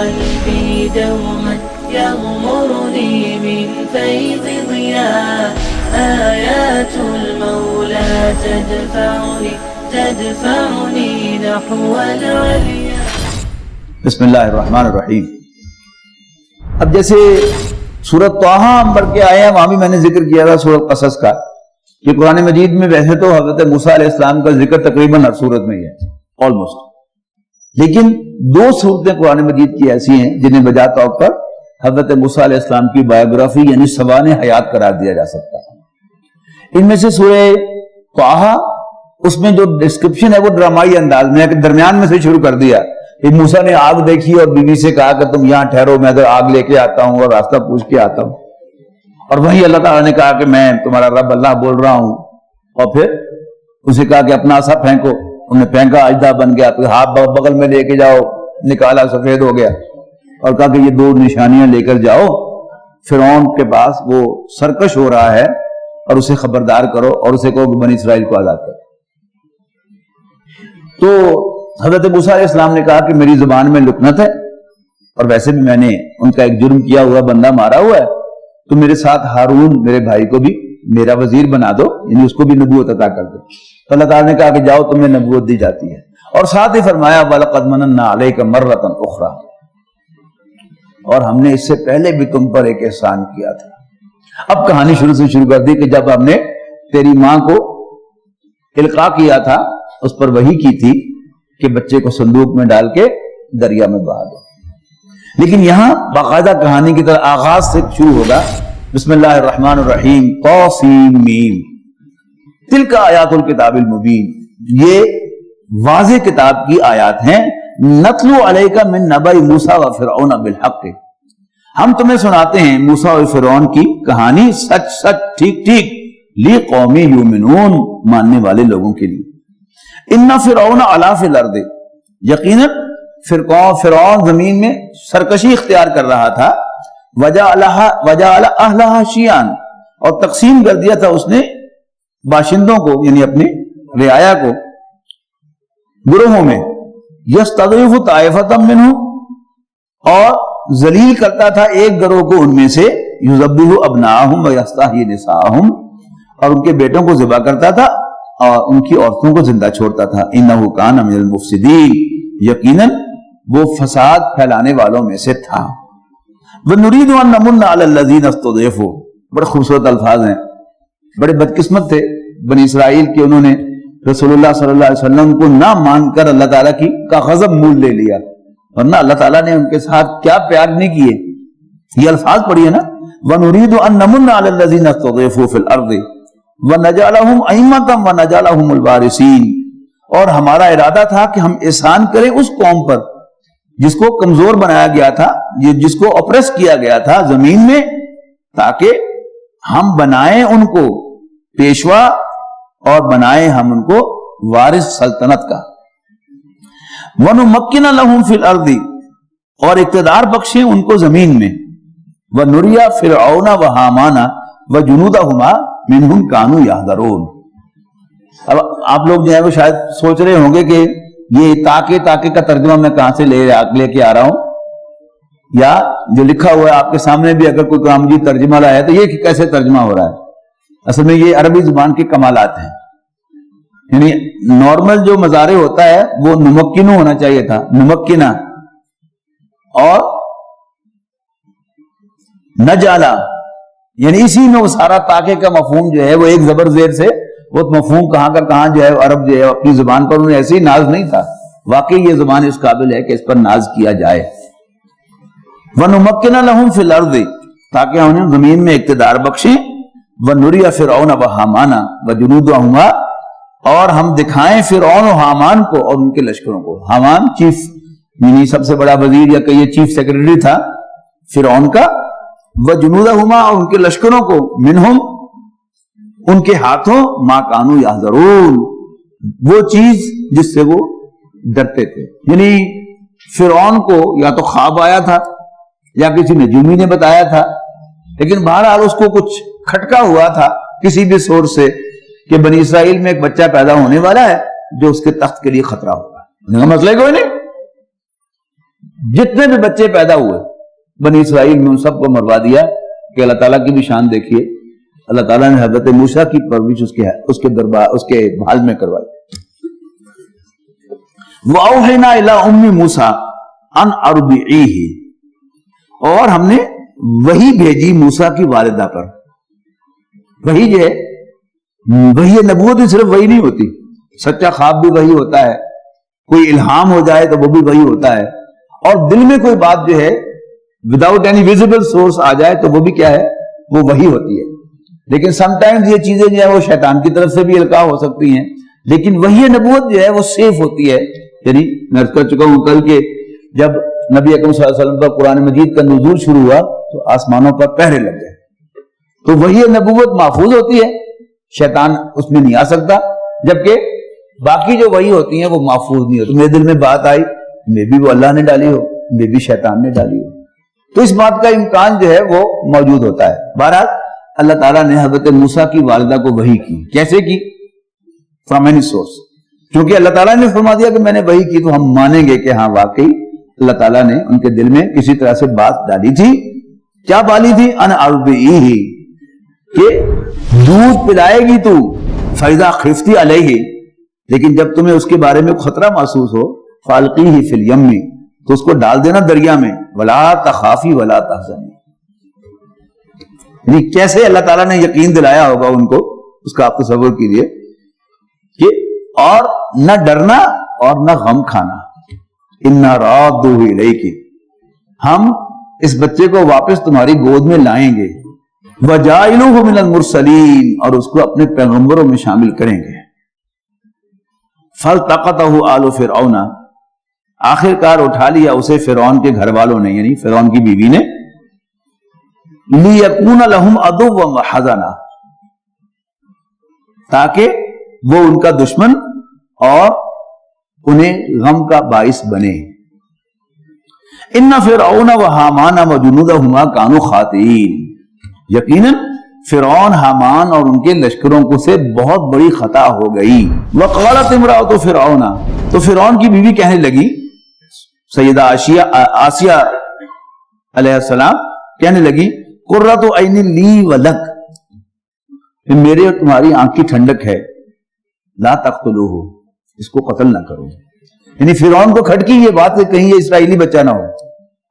قلبي دوما يغمرني من فيض ضياء آيات المولى تدفعني نحو العليا. بسم اللہ الرحمن الرحیم. اب جیسے سورۃ طٰہٰ ہم پڑھ کے آئے ہیں، وہاں بھی میں نے ذکر کیا تھا سورۃ قصص کا کہ قرآن مجید میں ویسے تو حضرت موسیٰ علیہ السلام کا ذکر تقریباً ہر سورت میں ہی ہے آلموسٹ، لیکن دو صورتیں قرآن مجید کی ایسی ہیں جنہیں بجا طور پر حضرت موسیٰ علیہ السلام کی بایوگرافی یعنی سوانح حیات قرار دیا جا سکتا ہے. ان میں سے سورہ طٰہٰ، اس میں جو ڈسکرپشن ہے وہ ڈرامائی انداز میں ہے کہ درمیان میں سے شروع کر دیا کہ موسیٰ نے آگ دیکھی اور بیوی سے کہا کہ تم یہاں ٹھہرو، میں ادھر آگ لے کے آتا ہوں اور راستہ پوچھ کے آتا ہوں، اور وہیں اللہ تعالیٰ نے کہا کہ میں تمہارا رب اللہ بول رہا ہوں، اور پھر اسے کہا کہ اپنا عصا پھینکو، انہوں نے پھینکا، اژدہا بن گیا، پھر ہاتھ بغل میں لے کے جاؤ، نکالا سفید ہو گیا، اور کہا کہ یہ دو نشانیاں لے کر جاؤ فرعون کے پاس، وہ سرکش ہو رہا ہے اور اسے خبردار کرو اور اسے کہو کہ بنی اسرائیل کو آزاد کرو. تو حضرت موسیٰ علیہ السلام نے کہا کہ میری زبان میں لکنت ہے اور ویسے بھی میں نے ان کا ایک جرم کیا ہوا بندہ مارا ہوا ہے، تو میرے ساتھ ہارون میرے بھائی کو بھی میرا وزیر بنا دو، یعنی اس کو بھی نبوت عطا کر دو. تو اللہ تعالیٰ نے کہا کہ جاؤ تمہیں نبوت دی جاتی ہے، اور ساتھ ہی فرمایا وَلَقَدْ مَنَنَّا عَلَيْكَ مَرَّةً أُخْرَى، اور ہم نے اس سے پہلے بھی تم پر ایک احسان کیا تھا. اب کہانی شروع سے شروع کر دی کہ جب ہم نے تیری ماں کو القاء کیا تھا، اس پر وحی کی تھی کہ بچے کو صندوق میں ڈال کے دریا میں بہا دو. لیکن یہاں باقاعدہ کہانی کی طرح آغاز سے شروع ہوگا. بسم اللہ الرحمن الرحیم. طاسیم میم. تلک آیات الکتاب المبین، یہ واضح کتاب کی آیات ہیں. نتلو علیک من نبأ موسیٰ و فرعون بالحق، ہم تمہیں سناتے ہیں موسیٰ و فرعون کی کہانی سچ سچ ٹھیک ٹھیک. لقوم یؤمنون، ماننے والے لوگوں کے لیے. ان فرعون علا فی الارض، یقیناً فرعون زمین میں سرکشی اختیار کر رہا تھا. وجعل اہلہا شیعاً، اور تقسیم کر دیا تھا اس نے باشندوں کو یعنی اپنی رعایا کو گروہوں میں. یستضعف طائفۃ منہم، اور ذلیل کرتا تھا ایک گروہ کو ان میں سے. یذبح ابناءہم ویستحیی نساءہم، اور ان کے بیٹوں کو ذبح کرتا تھا اور ان کی عورتوں کو زندہ چھوڑتا تھا. انہ کان من المفسدین، یقیناً وہ فساد پھیلانے والوں میں سے تھا. وَنُرِيدُ أَن نَّمُنَّ عَلَى الَّذِينَ اسْتُضْعِفُوا، بڑے خوبصورت الفاظ ہیں. بڑے بدقسمت تھے بنی اسرائیل کہ انہوں نے رسول اللہ صلی اللہ علیہ وسلم کو نہ مان کر اللہ تعالیٰ کا غضب مول لے لیا، ورنہ اللہ تعالیٰ نے ان کے ساتھ کیا پیار نہیں کیے. یہ الفاظ پڑھیے نا. وَنُرِيدُ أَن نَّمُنَّ عَلَى الَّذِينَ اسْتُضْعِفُوا فِي الْأَرْضِ وَنَجْعَلَهُمْ أَئِمَّةً وَنَجْعَلَهُمُ الْوَارِثِينَ، اور ہمارا ارادہ تھا کہ ہم احسان کریں اس قوم پر جس کو کمزور بنایا گیا تھا، جس کو اپریس کیا گیا تھا زمین میں، تاکہ ہم بنائیں ان کو پیشوا اور بنائیں ہم ان کو وارث سلطنت کا. وَنُمَكِّنَ لَهُمْ فِي الْأَرْضِ، اور اقتدار بخشیں ان کو زمین میں. وَنُرِيَ فِرْعَوْنَ وَحَامَانَ وَجُنُودَهُمَا مِنْهُمْ كَانُوا يَحْذَرُونَ. اب آپ لوگ جو ہے وہ شاید سوچ رہے ہوں گے کہ یہ تاکہ کا ترجمہ میں کہاں سے لے کے آ رہا ہوں، یا جو لکھا ہوا ہے آپ کے سامنے بھی اگر کوئی قرآن مجید ترجمہ لایا ہے تو یہ کیسے ترجمہ ہو رہا ہے. اصل میں یہ عربی زبان کے کمالات ہیں. یعنی نارمل جو مضارع ہوتا ہے وہ نمکنو ہونا چاہیے تھا، نمکنہ، اور نجعلا، یعنی اسی میں وہ سارا تاکہ کا مفہوم جو ہے وہ ایک زبر زیر سے وہ مفہوم کہاں کر کہاں جو ہے عرب جو ہے اپنی زبان پر انہیں ایسے ہی ناز نہیں تھا. واقعی یہ زبان اس قابل ہے کہ اس پر ناز کیا جائے. وَنُمَكِّنَ لَهُمْ فِي الْأَرْضِ، تاکہ انہیں زمین میں اقتدار بخشیں. وَنُرِيَ فِرْعَوْنَ وَحَامَانَ وَجُنُودَهُمَا، اور ہم دکھائیں فرعون و حامان کو اور ان کے لشکروں کو. حامان چیف یعنی سب سے بڑا وزیر یا کہ یہ چیف سیکرٹری تھا فرعون کا. وَجُنُودَهُمَا، اور ان کے لشکروں کو. منہم، ان کے ہاتھوں. ما کانوا یحذرون، وہ چیز جس سے وہ ڈرتے تھے. یعنی فرعون کو یا تو خواب آیا تھا یا کسی نجومی نے بتایا تھا، لیکن بہرحال اس کو کچھ کھٹکا ہوا تھا کسی بھی سورس سے کہ بنی اسرائیل میں ایک بچہ پیدا ہونے والا ہے جو اس کے تخت کے لیے خطرہ ہوگا. مسئلہ کوئی نہیں. جتنے بھی بچے پیدا ہوئے بنی اسرائیل میں ان سب کو مروا دیا کہ اللہ تعالیٰ کی بھی شان دیکھیے. اللہ تعالیٰ نے حضرت موسیٰ کی پرورش اس کے دربار اس کے بھال میں کروائی. وَأَوْحَيْنَا إِلَىٰ أُمِّ مُوسَىٰ أَنْ أَرْضِعِيهِ، اور ہم نے وحی بھیجی موسیٰ کی والدہ پر. وحی جو ہے وحی نبوت صرف وحی نہیں ہوتی، سچا خواب بھی وحی ہوتا ہے، کوئی الہام ہو جائے تو وہ بھی وحی ہوتا ہے، اور دل میں کوئی بات جو ہے وداؤٹ اینی ویزیبل سورس آ جائے تو وہ بھی کیا ہے، وہ وحی ہوتی ہے. لیکن سم ٹائمز یہ چیزیں جو ہے وہ شیطان کی طرف سے بھی القاء ہو سکتی ہیں، لیکن وحی نبوت جو ہے وہ سیف ہوتی ہے. یعنی میں کر چکا ہوں کل کے جب نبی اکرم صلی اللہ علیہ وسلم پر قرآن مجید کا نزول شروع ہوا تو آسمانوں پر پہرے لگ گئے. تو وحی نبوت محفوظ ہوتی ہے، شیطان اس میں نہیں آ سکتا، جبکہ باقی جو وحی ہوتی ہیں وہ محفوظ نہیں ہوتی. میرے دل میں بات آئی، میں بھی وہ اللہ نے ڈالی ہو، میں بھی شیطان نے ڈالی ہو، تو اس بات کا امکان جو ہے وہ موجود ہوتا ہے. بہرحال اللہ تعالیٰ نے حضرت موسیٰ کی والدہ کو وحی کی. کیسے کی؟ From any source. کیونکہ اللہ تعالیٰ نے فرما دیا کہ میں نے وحی کی تو ہم مانیں گے کہ ہاں واقعی اللہ تعالیٰ نے ان کے دل میں کسی طرح سے بات ڈالی تھی. کیا ڈالی تھی؟ ان ارضعیہ، کہ دودھ پلائے گی تو، فاذا خفتی علیہ، لیکن جب تمہیں اس کے بارے میں خطرہ محسوس ہو، فالقیہ فی الیم، تو اس کو ڈال دینا دریا میں، ولا تخافی ولا تحزنی. یعنی کیسے اللہ تعالیٰ نے یقین دلایا ہوگا ان کو، اس کا آپ تصور کیجیے کہ اور نہ ڈرنا اور نہ غم کھانا. انا رادوہ الیک، ہم اس بچے کو واپس تمہاری گود میں لائیں گے. وجاعلوہ من المرسلین، اور اس کو اپنے پیغمبروں میں شامل کریں گے. فالتقطہ آل فرعون، آخر کار اٹھا لیا اسے فرعون کے گھر والوں نے، یعنی فرعون کی بیوی نے. لِيَكُونَ لَهُمْ عَدُوًّا وَحَزَنًا، تاکہ وہ ان کا دشمن اور انہیں غم کا باعث بنے. إِنَّ فِرْعَوْنَ وَحَامَانَ وَجُنُودَهُمَا كَانُوا خَاطِئِينَ، یقیناً فرعون، حامان اور ان کے لشکروں کو سے بہت بڑی خطا ہو گئی. وَقَالَتِ امْرَأَتُ فِرْعَوْنَ، تو فرعون کی بیوی کہنے لگی، سیدہ آسیہ علیہ السلام کہنے لگی، قرۃ عین لی ولک، میرے اور تمہاری آنکھ کی ٹھنڈک ہے، لا تقتلوہ، اس کو قتل نہ کرو. یعنی فرعون کو کھٹکی یہ بات کہ کہیں یہ اسرائیلی بچہ نہ ہو.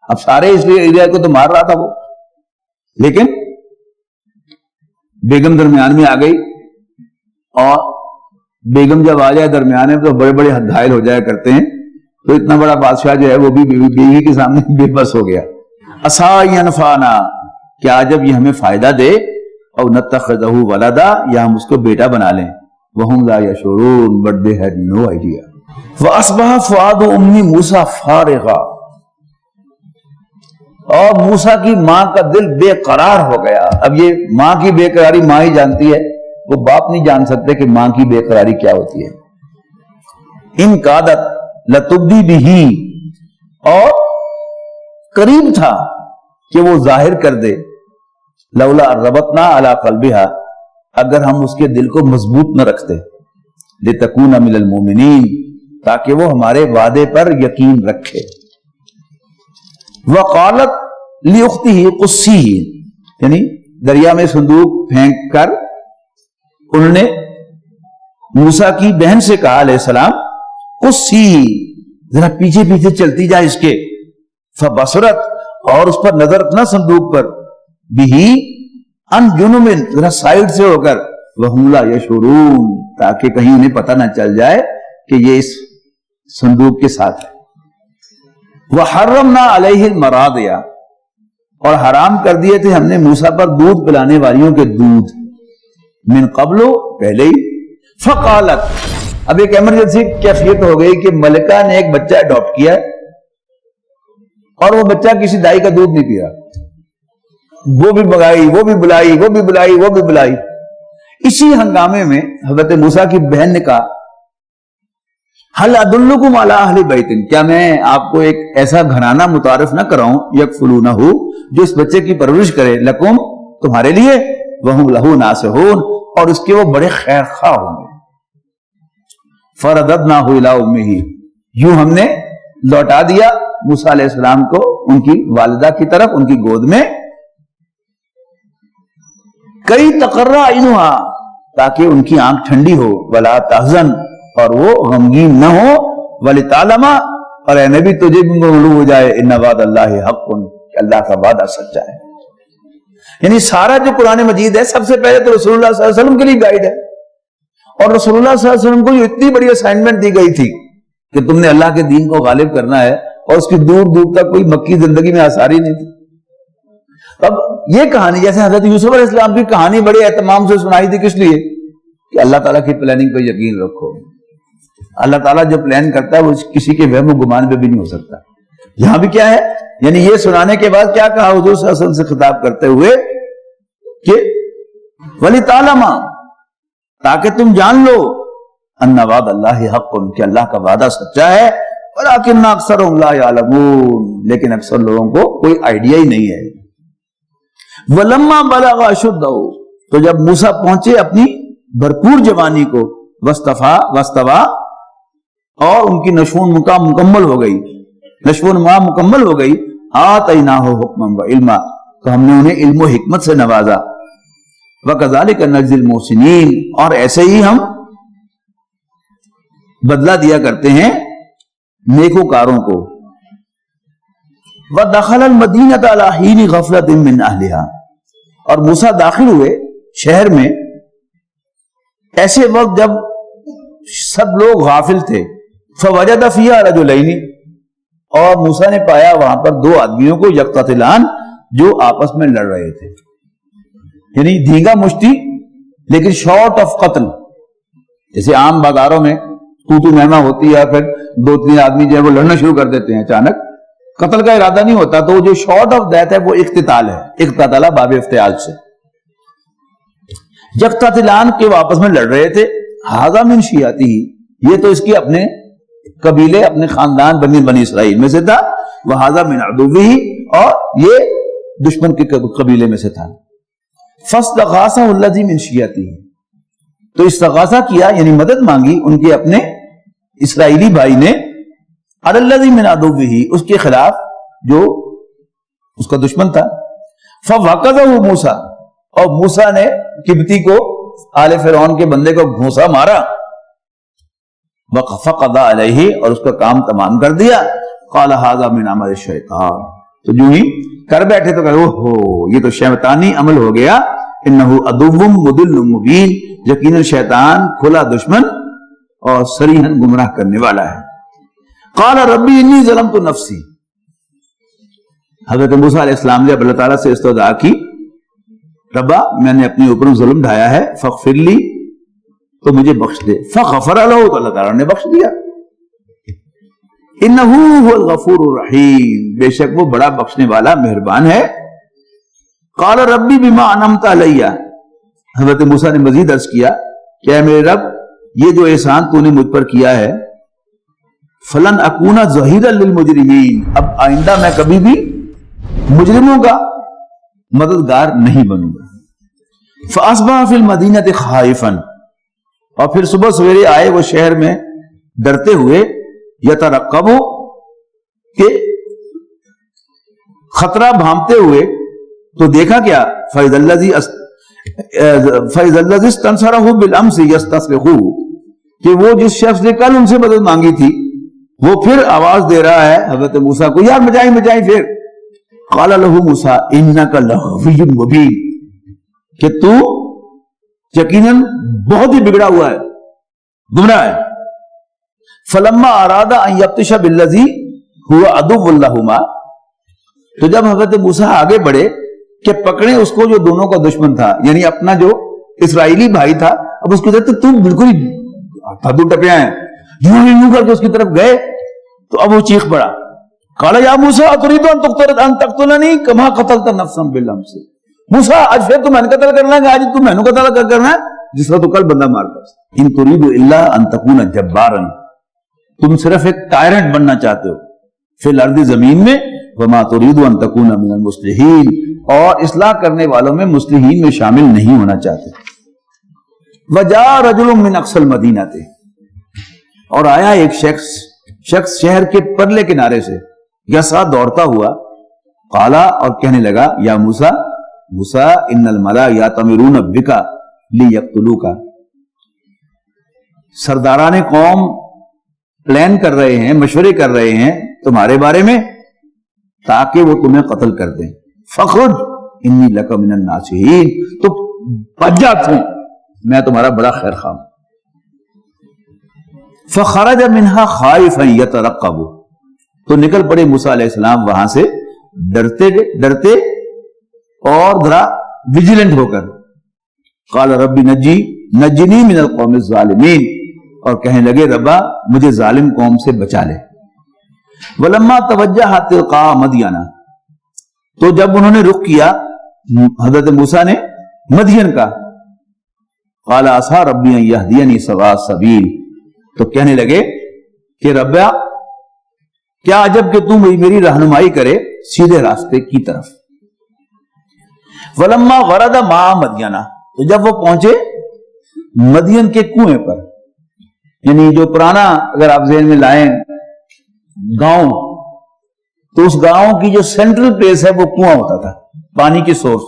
اب سارے اسرائیلی کو تو مار رہا تھا وہ، لیکن بیگم درمیان میں آ گئی، اور بیگم جب آ جائے درمیان میں تو بڑے بڑے گھائل ہو جایا کرتے ہیں. تو اتنا بڑا بادشاہ جو ہے وہ بھی بیوی کے سامنے بے بس ہو گیا. عسیٰ ینفعنا، کیا جب یہ ہمیں فائدہ دے، او نتخذہ ولدا، یا ہم اس کو بیٹا بنا لیں. وہم لا یشعرون، but they had no idea. فاصبح فؤاد ام موسیٰ فارغا، اور موسیٰ کی ماں کا دل بے قرار ہو گیا. اب یہ ماں کی بے قراری ماں ہی جانتی ہے، وہ باپ نہیں جان سکتے کہ ماں کی بے قراری کیا ہوتی ہے. ان قادت لتبدی بھی، اور قریب تھا کہ وہ ظاہر کر دے، لولا ربطنا علی قلبہا، اگر ہم اس کے دل کو مضبوط نہ رکھتے، لتکون من المؤمنین، تاکہ وہ ہمارے وعدے پر یقین رکھے. وقالت لاختہ قصیہ، یعنی دریا میں صندوق پھینک کر انہوں نے موسیٰ کی بہن سے کہا علیہ السلام، قصی، ذرا پیچھے پیچھے چلتی جائے اس کے. فبصرت، اور اس پر نظر رکھنا صندوق پر، بھی ان جنوب، ذرا سائڈ سے ہو کر، وہم لا یشعرون، تاکہ کہیں انہیں پتہ نہ چل جائے کہ یہ اس صندوق کے ساتھ ہے. وحرمنا علیہ المراضع، اور حرام کر دیے تھے ہم نے موسیٰ پر دودھ پلانے والیوں کے دودھ، من قبل، پہلے ہی. فقالت، اب ایک ایمرجنسی کیفیت ہو گئی کہ ملکہ نے ایک بچہ اڈاپٹ کیا ہے، اور وہ بچہ کسی دائی کا دودھ نہیں پیا، وہ بھی بگائی، وہ بھی بلائی، وہ بھی بلائی، وہ بھی بلائی. اسی ہنگامے میں حضرت موسیٰ کی بہن نے کہا، هل ادلکم علی اہل بیت، کیا میں آپ کو ایک ایسا گھرانہ متعارف نہ کراؤں، یکفلونہ، جو اس بچے کی پرورش کرے، لکم، تمہارے لیے، وہم لہ ناصحون، اور اس کے وہ بڑے خیر خواہ ہوں گے. فرددناہ الی امہ، یوں ہم نے لوٹا دیا موسیٰ علیہ السلام کو ان کی والدہ کی طرف ان کی گود میں، کئی تقرّا عینھا تاکہ ان کی آنکھ ٹھنڈی ہو، ولا تحزن اور وہ غمگین نہ ہو، ولتعلم اور اے نبی تجھے بھی معلوم ہو جائے ان وعد اللہ حق کہ اللہ کا وعدہ سچا ہے۔ یعنی سارا جو قرآن مجید ہے سب سے پہلے تو رسول اللہ صلی اللہ علیہ وسلم کے لیے گائیڈ ہے، اور رسول اللہ صلی اللہ علیہ وسلم کو جو اتنی بڑی اسائنمنٹ دی گئی تھی کہ تم نے اللہ کے دین کو غالب کرنا ہے، اور اس کی دور دور تک کوئی مکی زندگی میں آثار ہی نہیں تھی۔ اب یہ کہانی جیسے حضرت یوسف علیہ السلام کی کہانی بڑے اہتمام سے سنائی تھی، کس لیے؟ کہ اللہ تعالیٰ کی پلاننگ پہ یقین رکھو، اللہ تعالیٰ جو پلان کرتا ہے وہ کسی کے وہم و گمان پہ بھی نہیں ہو سکتا۔ یہاں بھی کیا ہے، یعنی یہ سنانے کے بعد کیا کہا حضور صلی اللہ علیہ وسلم سے خطاب کرتے ہوئے کہ وَلِتَعْلَمَ تاکہ تم جان لو ان وعد اللہ حق کہ اللہ کا وعدہ سچا ہے، وَلَكِنَّ أَكْثَرَهُمْ لَا يَعْلَمُونَ لیکن اکثر لوگوں کو کوئی آئیڈیا ہی نہیں ہے۔ وَلَمَّا بَلَغَ أَشُدَّهُ تو جب موسیٰ پہنچے اپنی بھرپور جوانی کو، وَاسْتَوَىٰ اور ان کی نشو و نما مکمل ہو گئی، نشو و نما مکمل ہو گئی، آتَيْنَاهُ حُكْمًا وَعِلْمًا تو ہم نے انہیں علم و حکمت سے نوازا، وَكَذَلِكَ نَجْزِي الْمُحْسِنِينَ اور ایسے ہی ہم بدلہ دیا کرتے ہیں نیکوکاروں کو۔ وَدَخَلَ الْمَدِينَةَ عَلَىٰ حِينِ غَفْلَةٍ مِّنْ أَهْلِهَا اور موسیٰ داخل ہوئے شہر میں ایسے وقت جب سب لوگ غافل تھے۔ فوجد فیہا رجلین اور موسیٰ نے پایا وہاں پر دو آدمیوں کو یقتتلان جو آپس میں لڑ رہے تھے، یعنی دھینگا مشتی لیکن شارٹ آف قتل۔ جیسے عام بازاروں میں تو مہما ہوتی ہے، پھر دو تین آدمی جو ہے وہ لڑنا شروع کر دیتے ہیں، اچانک قتل کا ارادہ نہیں ہوتا، تو جو شارٹ آف ڈیتھ ہے وہ اقتتال ہے، اقتتال باب افتعال سے۔ یقتتلان کے واپس میں لڑ رہے تھے، ھذا من شیعتہ یہ تو اس کی اپنے قبیلے اپنے خاندان بنی اسرائیل میں سے تھا، وھذا من عدوہ اور یہ دشمن کے قبیلے میں سے تھا۔ فاستغاثہ الذی من شیعتہ تو استغاثہ کیا یعنی مدد مانگی ان کے اپنے اسرائیلی بھائی نے، علی الذی من عدوہ اس کے خلاف جو اس کا دشمن تھا۔ فوقظہ موسیٰ اور موسیٰ نے قبطی کو آل فرعون کے بندے کو گھونسا مارا، فقضى علیہ اور اس کا کام تمام کر دیا۔ قال ھذا من عمل الشیطان تو جو ہی کر بیٹھے تو کہا اوہو یہ تو شیطانی عمل ہو گیا، انہ عدو مضل مبین یقیناً شیطان کھلا دشمن اور صریحاً گمراہ کرنے والا ہے۔ قال ربی انی ظلمت نفسی حضرت موسیٰ علیہ السلام نے اللہ تعالیٰ سے استدعا کی، ربا میں نے اپنے اوپر ظلم ڈھایا ہے، فاغفر لی تو مجھے بخش دے، فغفر لہ تو اللہ تعالیٰ نے بخش دیا۔ انہ هو الغفور الرحیم بے شک وہ بڑا بخشنے والا مہربان ہے۔ قال ربی بما انعمت علی حضرت موسیٰ نے مزید عرض کیا کہ اے میرے رب یہ جو احسان تو نے مجھ پر کیا ہے، فلن اکون ظہیرا للمجرمین اب آئندہ میں کبھی بھی مجرموں کا مددگار نہیں بنوں گا۔ فاصبح فی المدینۃ خائفا اور پھر صبح سویرے آئے وہ شہر میں ڈرتے ہوئے، یترقب کہ خطرہ بھانپتے ہوئے، تو دیکھا کیا فَإِذَا الَّذِي اسْتَنصَرَهُ بِالْأَمْسِ يَسْتَصْرِخُ کہ وہ جس شخص نے کل ان سے مدد مانگی تھی وہ پھر آواز دے رہا ہے حضرت موسیٰ کو، یار مجائیں پھر۔ قال له موسیٰ انک لغوی مبین کہ تو یقیناً بہت ہی بگڑا ہوا ہے، گمراہ ہے۔ فلما اراد ان یبطش بالذی هو عدو لہما تو جب حضرت موسیٰ آگے بڑھے کہ پکڑے اس کو جو دونوں کا دشمن تھا، یعنی اپنا جو اسرائیلی بھائی تھا، اب اس کو کہتے تم بالکل تھدو ٹپیا ہے، یوں کر کے اس کی طرف گئے تو اب وہ چیخ پڑا، قال یا موسیٰ اتريد ان تقتلنی کما قتلت نفسا بالامس موسیٰ آج پھر تم قتل کرنا ہے، آج تم مینوں قتل کرنا ہے جس طرح تو کل بندہ مارتا۔ ان تريد الا ان تكون جبارا تم صرف ایک ٹائرنٹ بننا چاہتے ہو فی الارض زمین میں، وما تريد ان تكون من المصلحین اور اصلاح کرنے والوں میں مصلحین میں شامل نہیں ہونا چاہتے۔ وجاء رجل من اقصى المدینہ اور آیا ایک شخص شہر کے پرلے کنارے سے، یسعی دوڑتا ہوا، قالا اور کہنے لگا یا موسیٰ موسیٰ ان الملا یاتمرون بک لیقتلوک، سرداران قوم پلان کر رہے ہیں، مشورے کر رہے ہیں تمہارے بارے میں تاکہ وہ تمہیں قتل کر دیں، فخرج انی لک من الناصحین، تو بچ جا تو میں تمہارا بڑا خیر خواہ ہوں۔ فخرج منها خائفا یترقب، تو نکل پڑے موسیٰ علیہ السلام وہاں سے ڈرتے اور ذرا ویجیلنٹ ہو کر، قال رب نجنی من القوم الظالمین، اور کہنے لگے ربا مجھے ظالم قوم سے بچا لے۔ ولما توجہ تلقاء مدین، تو جب انہوں نے رخ کیا حضرت موسیٰ نے مدین کا، قال عسى ربی ان یہدینی سواء السبیل، تو کہنے لگے کہ ربا کیا عجب کہ تم میری رہنمائی کرے سیدھے راستے کی طرف۔ ولما ورد ماء مدین، تو جب وہ پہنچے مدین کے کنویں پر، یعنی جو پرانا اگر آپ ذہن میں لائیں گاؤں، تو اس گاؤں کی جو سینٹرل پلیس ہے وہ کنواں ہوتا تھا، پانی کی سورس،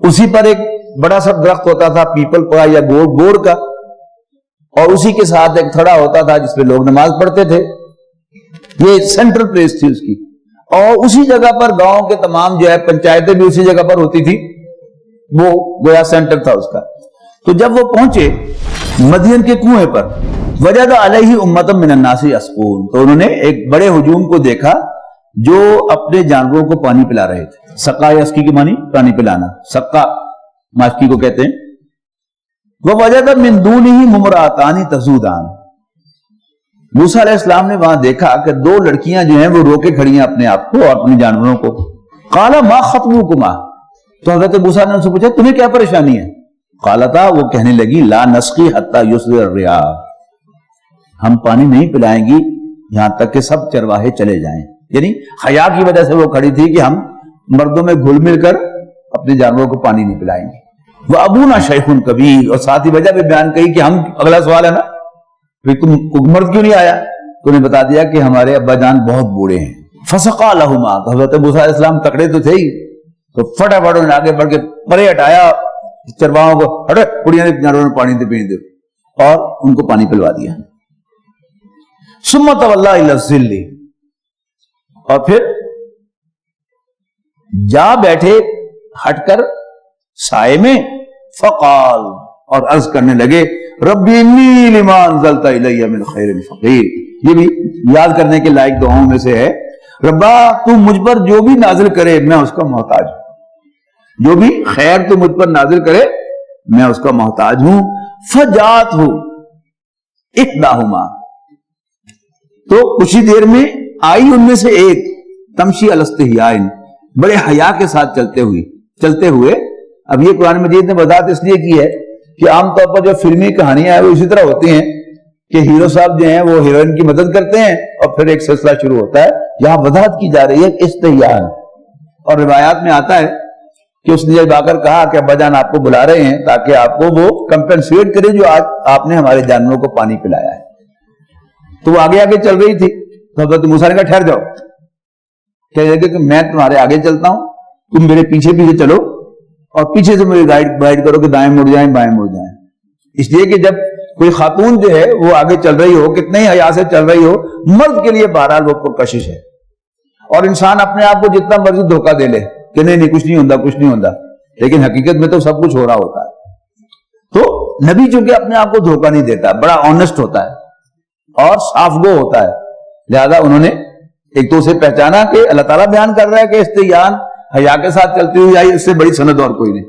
اسی پر ایک بڑا سا درخت ہوتا تھا پیپل کا یا گور کا، اور اسی کے ساتھ ایک تھڑا ہوتا تھا جس پہ لوگ نماز پڑھتے تھے، یہ سینٹرل پلیس تھی اس کی، اور اسی جگہ پر گاؤں کے تمام جو ہے پنچایتیں بھی اسی جگہ پر ہوتی تھی، وہ گویا سینٹر تھا اس کا۔ تو جب وہ پہنچے مدین کے کنویں پر، وجد علیہ امۃ من الناس یسقون، تو انہوں نے ایک بڑے ہجوم کو دیکھا جو اپنے جانوروں کو پانی پلا رہے تھے۔ سقا یسقی کے معنی پانی پلانا، سقا ماشکی کو کہتے ہیں۔ ووجد من دونہ ممرأتان تذودان، موسیٰ علیہ السلام نے وہاں دیکھا کہ دو لڑکیاں جو ہیں وہ روکے کھڑی ہیں اپنے آپ کو اور اپنے جانوروں کو۔ قال ما خطبکما، تو حضرت موسیٰ نے ان سے پوچھا تمہیں کیا پریشانی ہے؟ قالتا، وہ کہنے لگی لا نسقی حتی یصدر الرعاء، ہم پانی نہیں پلائیں گی یہاں تک کہ سب چرواہے چلے جائیں، یعنی حیا کی وجہ سے وہ کھڑی تھی کہ ہم مردوں میں گھل مل کر اپنے جانوروں کو پانی نہیں پلائیں گے۔ وہ ابونا شیخ کبیر، اور ساتھ ہی وجہ بھی بیان کہی کہ ہم، اگلا سوال ہے نا پھر تم مرد کیوں نہیں آیا، تو نے بتا دیا کہ ہمارے ابا جان بہت بوڑھے ہیں۔ فسقا لہما، حضرت موسیٰ علیہ السلام تکڑے تو تھے ہی، تو فٹافٹ انہوں نے آگے بڑھ کے پرے ہٹایا چرواہوں کو، ہٹے کڑیاں نے جانوروں نے پانی دے پینے دے، اور ان کو پانی پلوا دیا۔ ثم تولی الی الظل، اور پھر جا بیٹھے ہٹ کر سائے میں، فقال، اور عرض کرنے لگے ربی انی لما انزلت الی من خیر فقیر، یہ بھی یاد کرنے کے لائق دعاؤں میں سے ہے، ربا تو مجھ پر جو بھی نازل کرے میں اس کا محتاج ہوں، جو بھی خیر تو مجھ پر نازل کرے میں اس کا محتاج ہوں۔ فجات ہو احداہما، تو کچھ ہی دیر میں آئی ان میں سے ایک، تمشی علی استحیاء، بڑے حیا کے ساتھ چلتے ہوئے۔ اب یہ قرآن مجید نے وضاحت اس لیے کی ہے کہ عام طور پر جو فلمی کہانیاں ہیں وہ اسی طرح ہوتی ہیں کہ ہیرو صاحب جو ہیں وہ ہیروئن کی مدد کرتے ہیں اور پھر ایک سلسلہ شروع ہوتا ہے، یہاں وضاحت کی جا رہی ہے استحیاء، اور روایات میں آتا ہے کہ اس نے جب آ کر کہا کہ ابا جان آپ کو بلا رہے ہیں تاکہ آپ کو وہ کمپنسیٹ کرے جو آج آپ نے ہمارے جانوروں کو پانی پلایا ہے، تو وہ آگے آگے چل رہی تھی، تو حضرت موسیٰ نے کہا ٹھہر جاؤ، کہنے لگے کہ میں تمہارے آگے چلتا ہوں، تم میرے پیچھے پیچھے چلو اور پیچھے سے مجھے گائیڈ کرو کہ دائیں مڑ جائیں بائیں مڑ جائیں، اس لیے کہ جب کوئی خاتون جو ہے وہ آگے چل رہی ہو، کتنے ہی حیا سے چل رہی ہو، مرد کے لیے بہرحال وہ پرکشش ہے، اور انسان اپنے آپ کو جتنا مرضی دھوکہ دے لے کہ نہیں کچھ نہیں ہوتا، لیکن حقیقت میں تو سب کچھ ہو رہا ہوتا ہے۔ تو نبی چونکہ اپنے آپ کو دھوکہ نہیں دیتا، بڑا آنےسٹ ہوتا ہے اور صاف گو ہوتا ہے، لہذا انہوں نے ایک تو اسے پہچانا کہ اللہ تعالیٰ بیان کر رہا ہے کہ استحیاء حیا کے ساتھ چلتی ہوئی آئی، اس سے بڑی سند اور کوئی نہیں،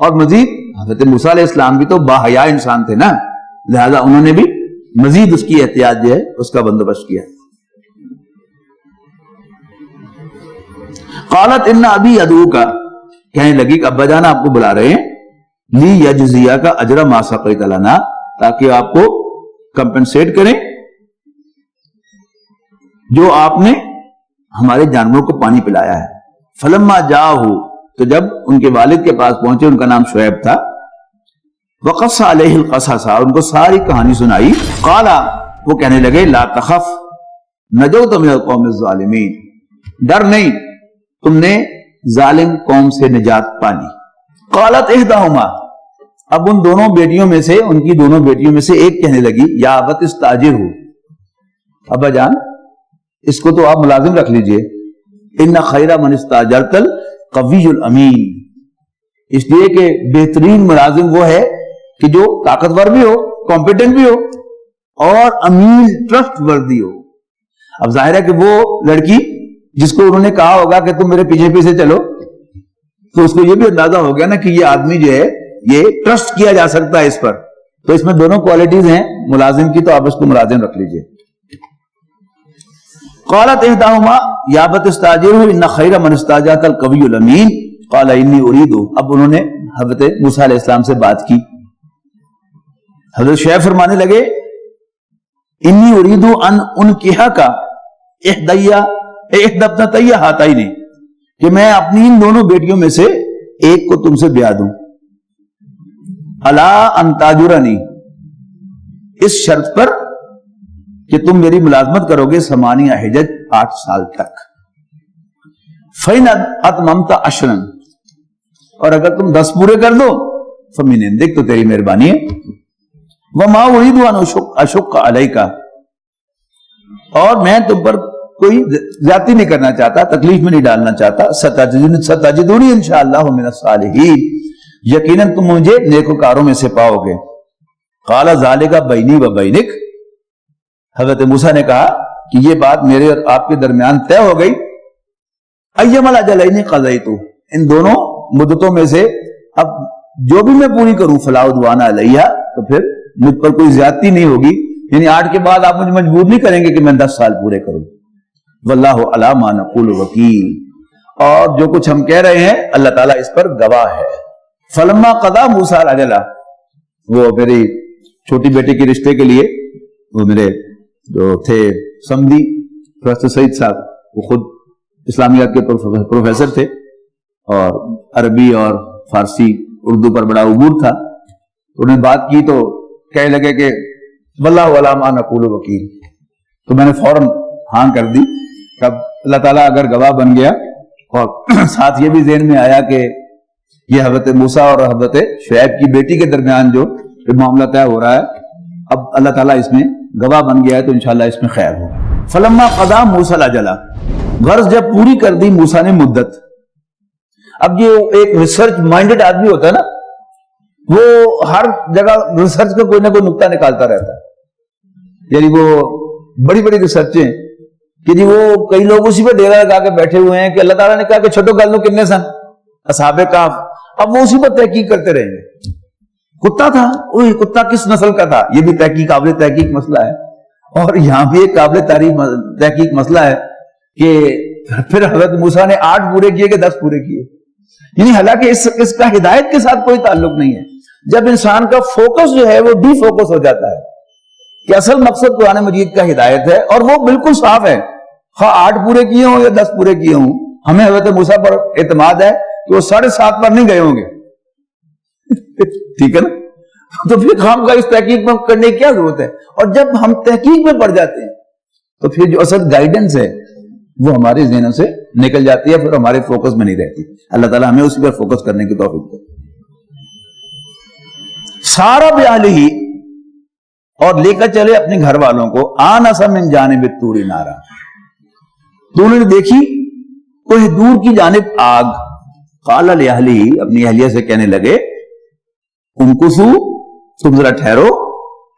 اور مزید حضرت موسیٰ علیہ السلام بھی تو با حیا انسان تھے نا، لہذا انہوں نے بھی مزید اس کی احتیاط جو ہے اس کا بندوبست کیا۔ قالت ان ابی یدعوک، کہنے لگی کہ ابا جان آپ کو بلا رہے ہیں، لی یجزیہ کا اجر ما سقیت لنا، تاکہ آپ کو کمپنسیٹ کریں جو آپ نے ہمارے جانوروں کو پانی پلایا ہے۔ فلما جاءہ، تو جب ان کے والد کے پاس پہنچے، ان کا نام شعیب تھا، وقص علیہ القصص، ان کو ساری کہانی سنائی، قالا، وہ کہنے لگے لا تخف، نجوت من القوم الظالمین، ڈر نہیں، تم نے ظالم قوم سے نجات پانی. قالت احداہما، اب ان دونوں بیٹیوں میں سے، ان کی دونوں بیٹیوں میں سے ایک کہنے لگی یا ابت استاجرہ، ابا جان اس کو تو آپ ملازم رکھ لیجئے، ان خیر من استاجرت القوی الامین، اس لیے کہ بہترین ملازم وہ ہے کہ جو طاقتور بھی ہو، کمپیٹنٹ بھی ہو اور امین ٹرسٹ وردی ہو. اب ظاہر ہے کہ وہ لڑکی جس کو انہوں نے کہا ہوگا کہ تم میرے پیچھے پیچھے چلو، تو اس کو یہ بھی اندازہ ہو گیا نا کہ یہ آدمی جو ہے یہ ٹرسٹ کیا جا سکتا ہے اس پر، تو اس میں دونوں کوالٹیز ہیں ملازم کی، تو آپ اس کو ملازم رکھ لیجئے. قالت احداہما یا ابت استاجرہ ان خیر من استاجرت القوی الامین قال انی ارید، اب انہوں نے حضرت موسیٰ علیہ السلام سے بات کی. حضرت شعیب فرمانے لگے انی ارید ان انکحک احدی ابنتی ہاتین، کہ میں اپنی ان دونوں بیٹیوں میں سے ایک کو تم سے بیاہ دوں. الا ان تاجرنی، اس شرط پر کہ تم میری ملازمت کرو گے 8 حجج 8 سال تک. فَإِنْ أَتْمَمْتَ عَشْرًا، اور اگر تم 10 پورے کر دو فَمِنْ عِنْدِكَ، تو تیری مہربانی ہے. وَمَا أُرِيدُ أَنْ أَشُقَّ عَلَيْكَ، اور میں تم پر کوئی زیادتی نہیں کرنا چاہتا، تکلیف میں نہیں ڈالنا چاہتا. سَتَجِدُونِي انشاءاللہ مِنَ الصَّالِحِينَ، یقیناً تم مجھے نیکوکاروں میں سے پاؤ گے. قَالَ ذَلِكَ بَيْنِي وَبَيْنِكَ، حضرت موسیٰ نے کہا کہ یہ بات میرے اور آپ کے درمیان طے ہو گئی. ایما الاجلین قضیت، ان دونوں مدتوں میں سے اب جو بھی میں پوری کروں فلا عدوان علیہ، تو پھر مجھ پر کوئی زیادتی نہیں ہوگی، یعنی 8 کے بعد آپ مجھے مجبور نہیں کریں گے کہ میں 10 سال پورے کروں. واللہ علی ما نقول وکیل، اور جو کچھ ہم کہہ رہے ہیں اللہ تعالیٰ اس پر گواہ ہے. فلما قضا موسیٰ الاجل، وہ میری چھوٹی بیٹے کے رشتے کے لیے وہ میرے جو تھے سمدھی پروفیسر سعید صاحب، وہ خود اسلامیات کے پروفیسر تھے اور عربی اور فارسی اردو پر بڑا عبور تھا. انہوں نے بات کی تو کہنے لگے کہ واللہ علی ما نقول وکیل، تو میں نے فوراً ہاں کر دی. اب اللہ تعالیٰ اگر گواہ بن گیا، اور ساتھ یہ بھی ذہن میں آیا کہ یہ حضرت موسیٰ اور حضرت شعیب کی بیٹی کے درمیان جو معاملہ طے ہو رہا ہے، اب اللہ تعالیٰ اس میں گواہ بن گیا ہے، تو انشاءاللہ اس میں خیر ہوگا. فلما قضا موسیٰ الاجل، غرض جب پوری کر دی موسیٰ نے مدت. اب یہ ایک ریسرچ مائنڈڈ آدمی ہوتا ہے نا، وہ ہر جگہ ریسرچ کا کوئی نہ کوئی نقطہ نکالتا رہتا ہے. یعنی وہ بڑی بڑی ریسرچیں کہ جی وہ کئی لوگ اسی پہ ڈیرا لگا کے بیٹھے ہوئے ہیں کہ اللہ تعالیٰ نے کہا کہ چھوٹو گل کتنے سن اصحاب کہف، اب وہ اسی پر تحقیق کرتے رہیں گے. کتا تھا، وہی کتا کس نسل کا تھا، یہ بھی تحقیق قابل تحقیق مسئلہ ہے. اور یہاں بھی ایک قابل تحقیق مسئلہ ہے کہ پھر حضرت موسیٰ نے 8 پورے کیے کہ 10 پورے کیے. یعنی حالانکہ اس کا ہدایت کے ساتھ کوئی تعلق نہیں ہے. جب انسان کا فوکس جو ہے وہ ڈی فوکس ہو جاتا ہے کہ اصل مقصد قرآن مجید کا ہدایت ہے، اور وہ بالکل صاف ہے، خواہ 8 پورے کیے ہوں یا 10 پورے کیے ہوں، ہمیں حضرت موسیٰ پر اعتماد ہے کہ وہ 7.5 پر نہیں گئے ہوں گے. ٹھیک ہے نا؟ تو پھر ہم کا اس تحقیق میں کرنے کی کیا ضرورت ہے؟ اور جب ہم تحقیق میں پڑ جاتے ہیں تو پھر جو اصل گائیڈنس ہے وہ ہمارے ذہنوں سے نکل جاتی ہے، پھر ہمارے فوکس میں نہیں رہتی. اللہ تعالیٰ ہمیں اسی پر فوکس کرنے کی توفیق دے. سارا بیالہ، اور لے کر چلے اپنے گھر والوں کو، آنسا من جانب الطور نارا، تو انہوں نے دیکھی کوئی دور کی جانب آگ. قال لأہلہ، اپنی اہلیہ سے کہنے لگے امکثوا، تم ذرا ٹھہرو،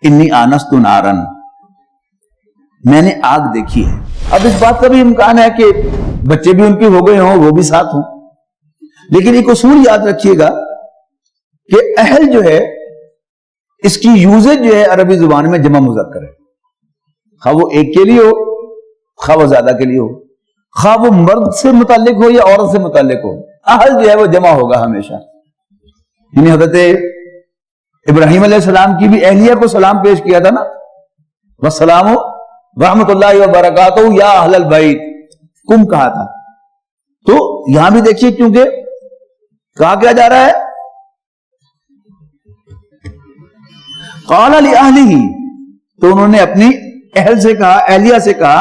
انی آنست نارا، میں نے آگ دیکھی ہے. اب اس بات کا بھی امکان ہے کہ بچے بھی ان کے ہو گئے ہوں، وہ بھی ساتھ ہوں، لیکن ایک اصول یاد رکھیے گا کہ اہل جو ہے اس کی یوزج جو ہے عربی زبان میں جمع مذکر ہے، خواہ وہ ایک کے لیے ہو، خواہ وہ زیادہ کے لیے ہو، خواہ وہ مرد سے متعلق ہو یا عورت سے متعلق ہو، اہل جو ہے وہ جمع ہوگا ہمیشہ. یعنی حضرت ابراہیم علیہ السلام کی بھی اہلیہ کو سلام پیش کیا تھا نا، والسلام رحمت اللہ وبرکاتہ یا اہل البیت، کم کہا تھا. تو یہاں بھی دیکھیے کیونکہ کہا کیا جا رہا ہے، قال لأہلہ، تو انہوں نے اپنی اہل سے کہا، اہلیہ سے کہا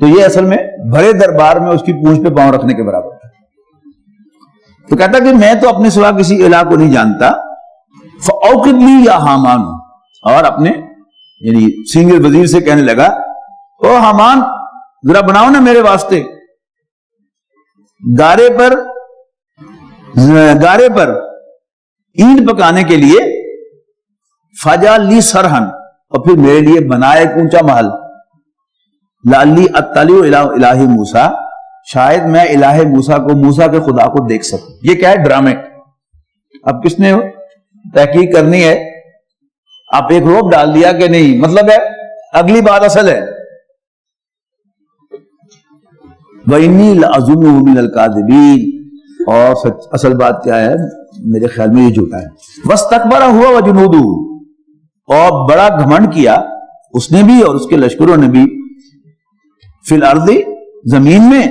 تو یہ اصل میں بڑے دربار میں اس کی پونچھ پہ پاؤں رکھنے کے برابر تھا. تو کہتا کہ میں تو اپنے سوا کسی الہ کو نہیں جانتا. فَأَوْقِدْ لِي يَا حامان، اور اپنے یعنی سینئر وزیر سے کہنے لگا او حامان ذرا بناؤ نا میرے واسطے گارے پر اینٹ پکانے کے لیے. فَجَعَلْ لِي سَرْحًا، اور پھر میرے لیے بنائے ایک اونچا محل. لَعَلِّي أَطَّلِعُ إِلَىٰ إِلَٰهِ موسیٰ، شاید میں الہ موسیٰ کو، موسیٰ کے خدا کو دیکھ سکوں. یہ کیا ہے؟ ڈرامے. اب کس نے تحقیق کرنی ہے؟ آپ ایک روپ ڈال دیا کہ نہیں، مطلب ہے اگلی بات اصل ہے. وَإِنِّي لَأَظُنُّهُ مِنَ الْكَاذِبِينَ، اور اصل بات کیا ہے؟ میرے خیال میں یہ جھوٹا ہے. وَاسْتَكْبَرَ هُوَ وَجُنُودُهُ، اور بڑا گھمنڈ کیا اس نے بھی اور اس کے لشکروں نے بھی. فِي الْأَرْضِ، زمین میں،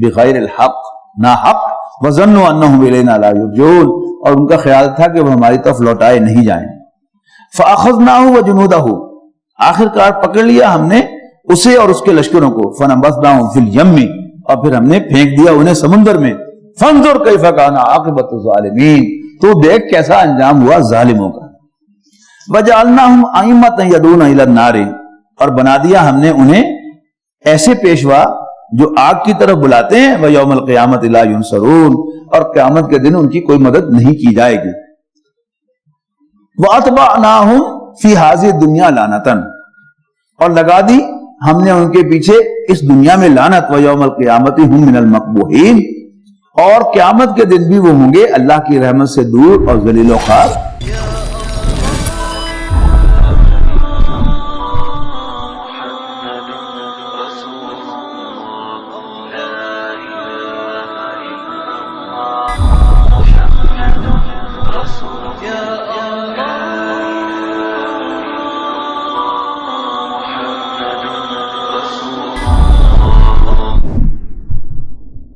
بغیر الحق، نا حق. وَظَنُّوا أَنَّهُمْ إِلَيْنَا لَا يُرْجَعُونَ، اور ان کا خیال تھا کہ وہ ہماری طرف لوٹائے نہیں جائیں. فَأَخَذْنَاهُ وَجُنُودَهُ، آخر کار پکڑ لیا ہم نے اسے اور اس کے لشکروں کو. فَنَبَذْنَاهُمْ فِي الْيَمِّ، اور پھر ہم نے پھینک دیا انہیں سمندر میں. فَانظُرْ كَيْفَ كَانَ عَاقِبَةُ الظَّالِمِينَ، تو دیکھ کیسا انجام ہوا ظالموں کا. وَجَعَلْنَاهُمْ أَئِمَّةً يَدْعُونَ إِلَى النَّارِ، اور بنا دیا ہم نے انہیں ایسے پیشوا جو آگ کی طرف بلاتے ہیں. وَيَوْمَ الْقِيَامَةِ لَا يُنصَرُونَ، اور قیامت کے دن ان کی کوئی مدد نہیں کی جائے گی. وَأَتْبَعْنَاهُمْ فِي هَذِهِ الدُّنْيَا لَعْنَةً، اور لگا دی ہم نے ان کے پیچھے اس دنیا میں لعنت. وَيَوْمَ الْقِيَامَةِ هُمْ مِنَ الْمَقْبُوحِينَ، اور قیامت کے دن بھی وہ ہوں گے اللہ کی رحمت سے دور اور ذلیل و خوار.